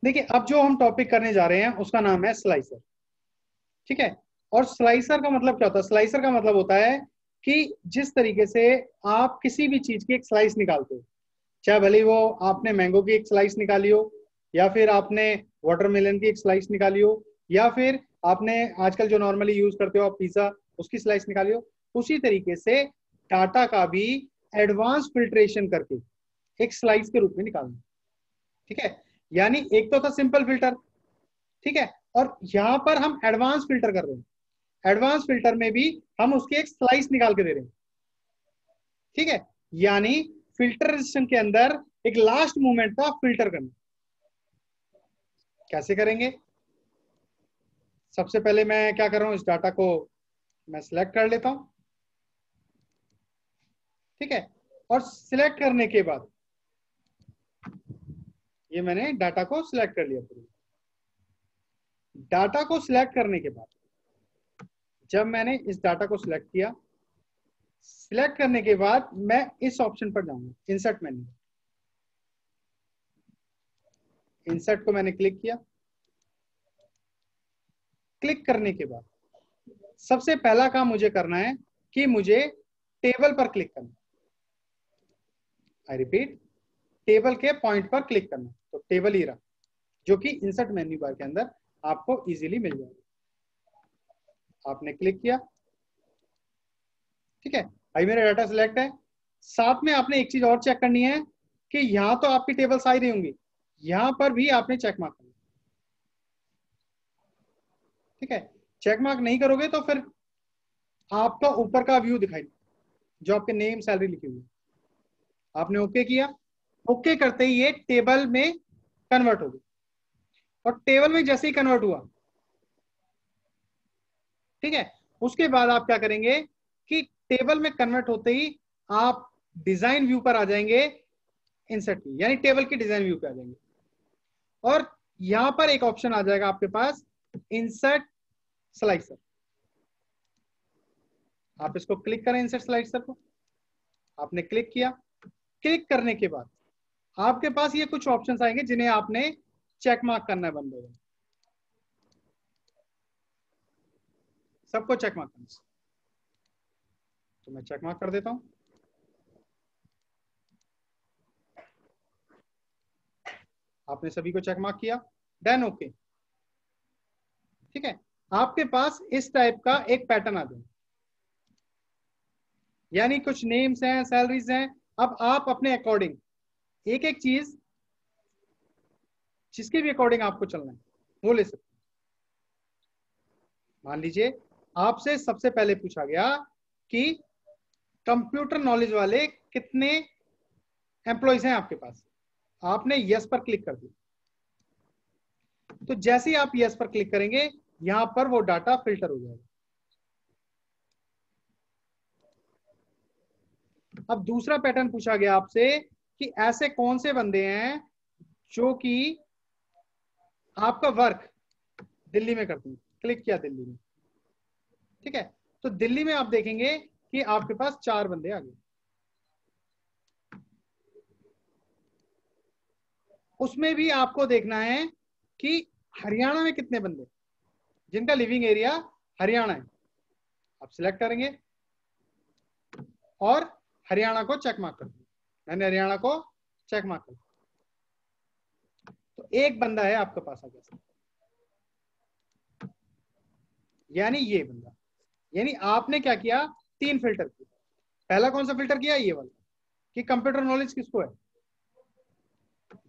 देखिए, अब जो हम टॉपिक करने जा रहे हैं उसका नाम है स्लाइसर। ठीक है। और स्लाइसर का मतलब क्या होता है? स्लाइसर का मतलब होता है कि जिस तरीके से आप किसी भी चीज की एक स्लाइस निकालते हो, चाहे भले वो आपने मैंगो की एक स्लाइस निकाली हो, या फिर आपने वाटरमेलन की एक स्लाइस निकाली हो, या फिर आपने आजकल जो नॉर्मली यूज करते हो आप पिज्जा, उसकी स्लाइस निकाली हो, उसी तरीके से डाटा का भी एडवांस फिल्ट्रेशन करके एक स्लाइस के रूप में निकालना। ठीक है। यानी एक तो था सिंपल फिल्टर, ठीक है, और यहां पर हम एडवांस फिल्टर कर रहे हैं। एडवांस फिल्टर में भी हम उसकी एक स्लाइस निकाल के दे रहे हैं। ठीक है। यानी फिल्टरेशन के अंदर एक लास्ट मूवमेंट था फिल्टर करना। कैसे करेंगे? सबसे पहले मैं क्या कर रहा हूं, इस डाटा को मैं सिलेक्ट कर लेता हूं। ठीक है। और सिलेक्ट करने के बाद ये मैंने डाटा को सिलेक्ट कर लिया पूरी। डाटा को सिलेक्ट करने के बाद जब मैंने इस डाटा को सिलेक्ट किया, सिलेक्ट करने के बाद मैं इस ऑप्शन पर जाऊंगा, इंसर्ट मेन्यू। इंसर्ट को मैंने क्लिक किया। क्लिक करने के बाद सबसे पहला काम मुझे करना है कि मुझे टेबल पर क्लिक करना। आई रिपीट, टेबल के पॉइंट पर क्लिक करना। तो टेबल ही रहा, जो कि इंसर्ट मेन्यू बार के अंदर आपको इजीली मिल जाएगा। आपने क्लिक किया। ठीक है। अभी मेरा डाटा सिलेक्ट है। साथ में आपने एक चीज और चेक करनी है कि यहां तो आपकी टेबल्स आ ही रही होंगी, यहां पर भी आपने चेक मार्क करना। ठीक है। चेक मार्क नहीं करोगे तो फिर आपका ऊपर का व्यू दिखाई, जो आपके नेम सैलरी लिखी हुई है। आपने ओके किया। ओके करते ही ये टेबल में कन्वर्ट हो गई। और टेबल में जैसे ही कन्वर्ट हुआ, ठीक है, उसके बाद आप क्या करेंगे कि टेबल में कन्वर्ट होते ही आप डिजाइन व्यू पर आ जाएंगे, इंसर्ट की, यानी टेबल की डिजाइन व्यू पे आ जाएंगे। और यहां पर एक ऑप्शन आ जाएगा आपके पास, इंसर्ट स्लाइसर। आप इसको क्लिक करें, इंसर्ट स्लाइसर को। आपने क्लिक किया। क्लिक करने के बाद आपके पास ये कुछ ऑप्शंस आएंगे जिन्हें आपने चेक मार्क करना है बंदे में। सबको चेक मार्क करना, तो मैं चेक मार्क कर देता हूं। आपने सभी को चेक मार्क किया, डन, ओके। ठीक है। आपके पास इस टाइप का एक पैटर्न आ जाए, यानी कुछ नेम्स हैं, सैलरीज हैं। अब आप अपने अकॉर्डिंग एक एक चीज जिसके भी अकॉर्डिंग आपको चलना है वो ले सकते हैं। मान लीजिए आपसे सबसे पहले पूछा गया कि कंप्यूटर नॉलेज वाले कितने एम्प्लॉयज हैं आपके पास। आपने यस पर क्लिक कर दिया। तो जैसे ही आप यस पर क्लिक करेंगे, यहां पर वो डाटा फिल्टर हो जाएगा। अब दूसरा पैटर्न पूछा गया आपसे कि ऐसे कौन से बंदे हैं जो कि आपका वर्क दिल्ली में करते हैं। क्लिक किया दिल्ली में। ठीक है। तो दिल्ली में आप देखेंगे कि आपके पास 4 बंदे आ गए। उसमें भी आपको देखना है कि हरियाणा में कितने बंदे जिनका लिविंग एरिया हरियाणा है। आप सिलेक्ट करेंगे और हरियाणा को चेक मार्क कर दिया। मैंने हरियाणा को चेक मार्क कर दिया। तो एक बंदा है आपके पास आ गया, यानी ये बंदा। यानी आपने क्या किया, 3 फिल्टर किए। पहला कौन सा फिल्टर किया, ये वाला, कि कंप्यूटर नॉलेज किसको है।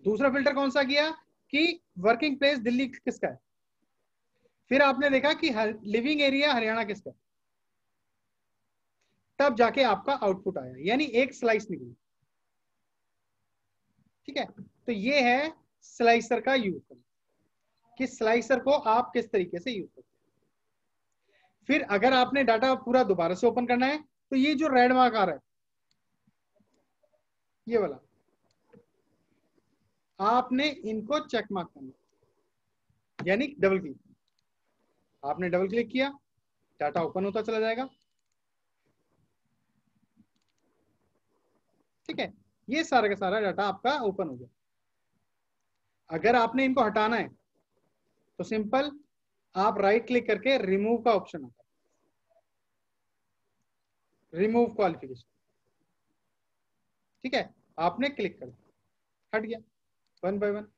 दूसरा फिल्टर कौन सा किया कि वर्किंग प्लेस दिल्ली किसका है। फिर आपने देखा कि लिविंग एरिया हरियाणा किसका है। तब जाके आपका आउटपुट आया, यानी एक स्लाइस निकली। ठीक है। तो ये है स्लाइसर का यूज करना, कि स्लाइसर को आप किस तरीके से यूज करते हैं। फिर अगर आपने डाटा पूरा दोबारा से ओपन करना है, तो ये जो रेड मार्क आ रहा है, ये वाला, आपने इनको चेक मार्क करना, यानी डबल क्लिक। आपने डबल क्लिक किया, डाटा ओपन होता चला जाएगा। ठीक है। ये सारा का सारा डाटा आपका ओपन हो गया। अगर आपने इनको हटाना है तो सिंपल आप राइट क्लिक करके रिमूव का ऑप्शन आता है, रिमूव क्वालिफिकेशन, ठीक है, आपने क्लिक कर दिया, हट गया। 1 बाय 1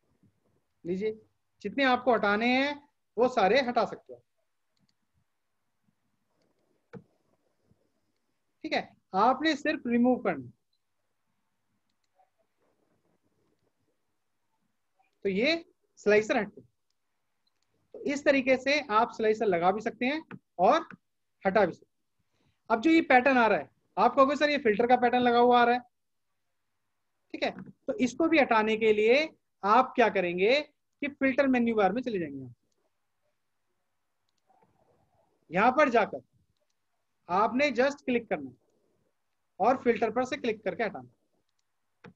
लीजिए, जितने आपको हटाने हैं वो सारे हटा सकते हो, ठीक है, आपने सिर्फ रिमूव करना। तो ये स्लाइसर हट गया। तो इस तरीके से आप स्लाइसर लगा भी सकते हैं और हटा भी सकते हैं। अब जो ये पैटर्न आ रहा है, आप कहोगे सर ये फिल्टर का पैटर्न लगा हुआ आ रहा है, ठीक है, तो इसको भी हटाने के लिए आप क्या करेंगे कि फिल्टर मेन्यू बार में चले जाएंगे, यहां पर जाकर आपने जस्ट क्लिक करना और फिल्टर पर से क्लिक करके हटाना।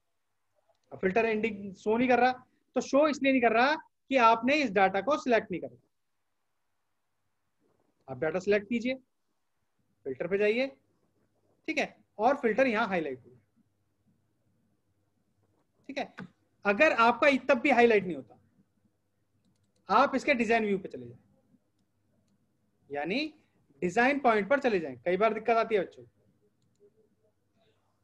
फिल्टर एंडिंग शो नहीं कर रहा, तो शो इसलिए नहीं कर रहा कि आपने इस डाटा को सिलेक्ट नहीं करा। आप डाटा सिलेक्ट कीजिए, फिल्टर पे जाइए, ठीक है, और फिल्टर यहां हाईलाइट हुआ, ठीक है। अगर आपका तब भी हाईलाइट नहीं होता, आप इसके डिजाइन व्यू पे चले जाए, यानी डिजाइन पॉइंट पर चले जाएं, कई बार दिक्कत आती है बच्चों,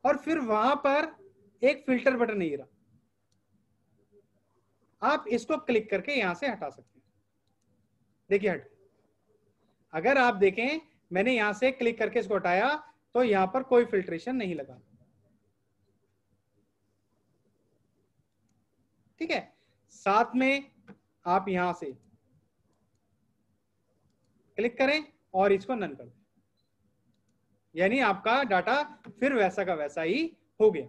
और फिर वहां पर एक फिल्टर बटन नहीं रहा, आप इसको क्लिक करके यहां से हटा सकते हैं। देखिए हट, अगर आप देखें मैंने यहां से क्लिक करके इसको हटाया तो यहां पर कोई फिल्ट्रेशन नहीं लगा, ठीक है। साथ में आप यहां से क्लिक करें और इसको नन कर दें, यानी आपका डाटा फिर वैसा का वैसा ही हो गया।